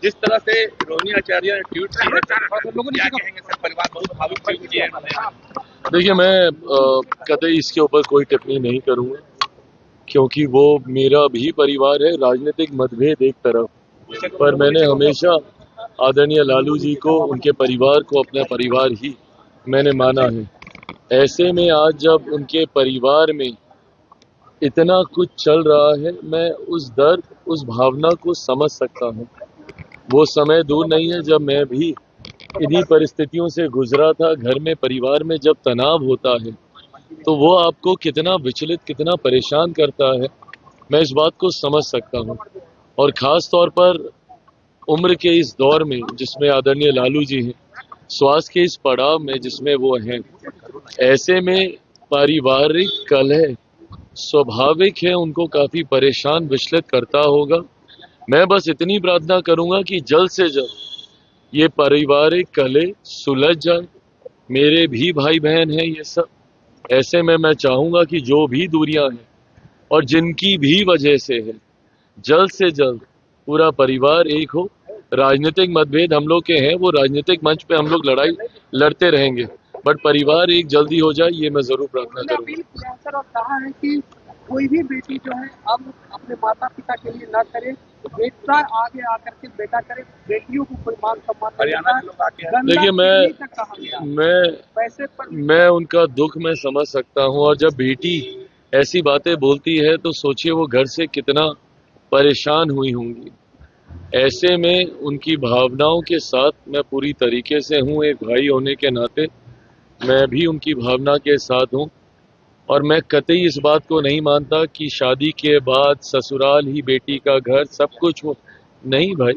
जिस तरह से रोहिणी आचार्य ने ट्वीट किया है, लोगों ने क्या कहेंगे सर, परिवार बहुत भावुक ट्वीट किया है। देखिए, मैं कतई इसके ऊपर कोई टिप्पणी नहीं करूंगा, क्योंकि वो मेरा भी परिवार है। राजनीतिक मतभेद एक तरफ, पर मैंने हमेशा आदरणीय लालू जी को, उनके परिवार को अपना परिवार ही मैंने माना है। ऐसे में आज जब उनके परिवार में इतना कुछ चल रहा है, मैं उस दर्द, उस भावना को समझ सकता हूँ। वो समय दूर नहीं है जब मैं भी इन्हीं परिस्थितियों से गुजरा था। घर में, परिवार में जब तनाव होता है तो वो आपको कितना विचलित, कितना परेशान करता है, मैं इस बात को समझ सकता हूँ। और खास तौर पर उम्र के इस दौर में जिसमें आदरणीय लालू जी हैं, स्वास्थ्य के इस पड़ाव में जिसमें वो हैं, ऐसे में पारिवारिक कलह स्वाभाविक है, उनको काफी परेशान, विचलित करता होगा। मैं बस इतनी प्रार्थना करूंगा कि जल्द से जल्द ये पारिवारिक कलह सुलझ जाए। मेरे भी भाई बहन हैं ये सब। ऐसे में मैं चाहूंगा कि जो भी दूरियां हैं और जिनकी भी वजह से है, जल्द से जल्द पूरा परिवार एक हो। राजनीतिक मतभेद हम लोग के हैं, वो राजनीतिक मंच पे हम लोग लड़ाई लड़ते रहेंगे, बट परिवार एक जल्दी हो जाए, ये मैं जरूर प्रार्थना करूंगा। सर, और कहा है कि कोई भी बेटी जो है अब अपने माता पिता के लिए ना करे, बेटा आगे आकर के बेटा करे, बेटियों को कोई मान सम्मान। देखिए, मैं उनका दुख मैं समझ सकता हूँ, और जब बेटी ऐसी बातें बोलती है तो सोचिए वो घर से कितना परेशान हुई होंगी। ऐसे में उनकी भावनाओं के साथ मैं पूरी तरीके से हूँ। एक भाई होने के नाते मैं भी उनकी भावना के साथ हूँ, और मैं कतई इस बात को नहीं मानता कि शादी के बाद ससुराल ही बेटी का घर सब कुछ हो। नहीं भाई,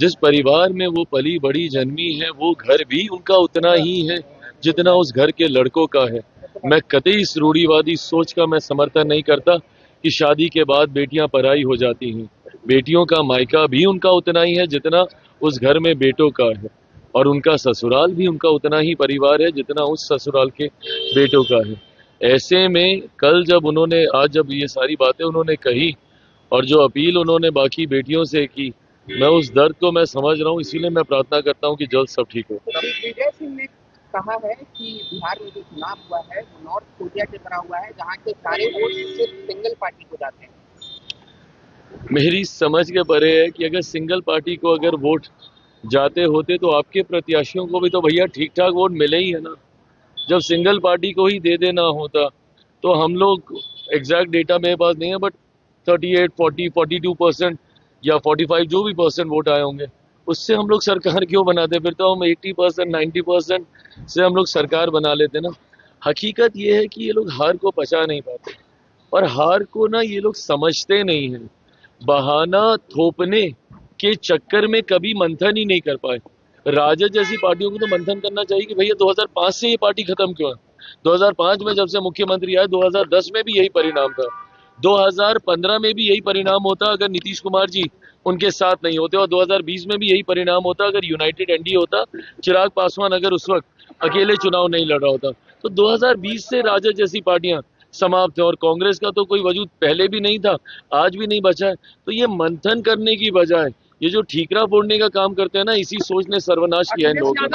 जिस परिवार में वो पली बड़ी जन्मी है, वो घर भी उनका उतना ही है जितना उस घर के लड़कों का है। मैं कतई इस रूढ़िवादी सोच का मैं समर्थन नहीं करता कि शादी के बाद बेटियां पराई हो जाती हैं। बेटियों का मायका भी उनका उतना ही है जितना उस घर में बेटों का है, और उनका ससुराल भी उनका उतना ही परिवार है जितना उस ससुराल के बेटों का है। ऐसे में कल जब उन्होंने, आज जब ये सारी बातें उन्होंने कही और जो अपील उन्होंने बाकी बेटियों से की, मैं उस दर्द को मैं समझ रहा हूँ। इसीलिए मैं प्रार्थना करता हूँ कि जल्द सब ठीक हो। विजय सिंह ने कहा है कि बिहार में जो चुनाव हुआ है वो नॉर्थ कोरिया की तरह हुआ है, जहाँ के सारे वोट सिर्फ सिंगल पार्टी को जाते हैं। मेरी समझ के परे है कि अगर सिंगल पार्टी को अगर वोट जाते होते तो आपके प्रत्याशियों को भी तो भैया ठीक ठाक वोट मिले ही है ना। जब सिंगल पार्टी को ही दे देना होता तो हम लोग, एग्जैक्ट डेटा मेरे पास नहीं है, बट 38, 40, 42% या 45 जो भी परसेंट वोट आए होंगे, उससे हम लोग सरकार क्यों बनाते? फिर तो हम 80%, 90% से हम लोग सरकार बना लेते ना। हकीकत ये है कि ये लोग हार को पचा नहीं पाते, और हार को ना ये लोग समझते नहीं हैं। बहाना थोपने के चक्कर में कभी मंथन ही नहीं कर पाए। राजद जैसी पार्टियों को तो मंथन करना चाहिए कि भैया 2005 से ये पार्टी खत्म क्यों है। 2005 में जब से मुख्यमंत्री आए, 2010 में भी यही परिणाम था, 2015 में भी यही परिणाम होता अगर नीतीश कुमार जी उनके साथ नहीं होते, और 2020 में भी यही परिणाम होता अगर यूनाइटेड एनडीए होता, चिराग पासवान अगर उस वक्त अकेले चुनाव नहीं लड़ रहा होता। तो 2020 से राजद जैसी पार्टियां समाप्त है, और कांग्रेस का तो कोई वजूद पहले भी नहीं था, आज भी नहीं बचा है। तो ये मंथन करने की बजाय ये जो ठीकरा फोड़ने का काम करते हैं ना, इसी सोच ने सर्वनाश किया है इन लोगों को।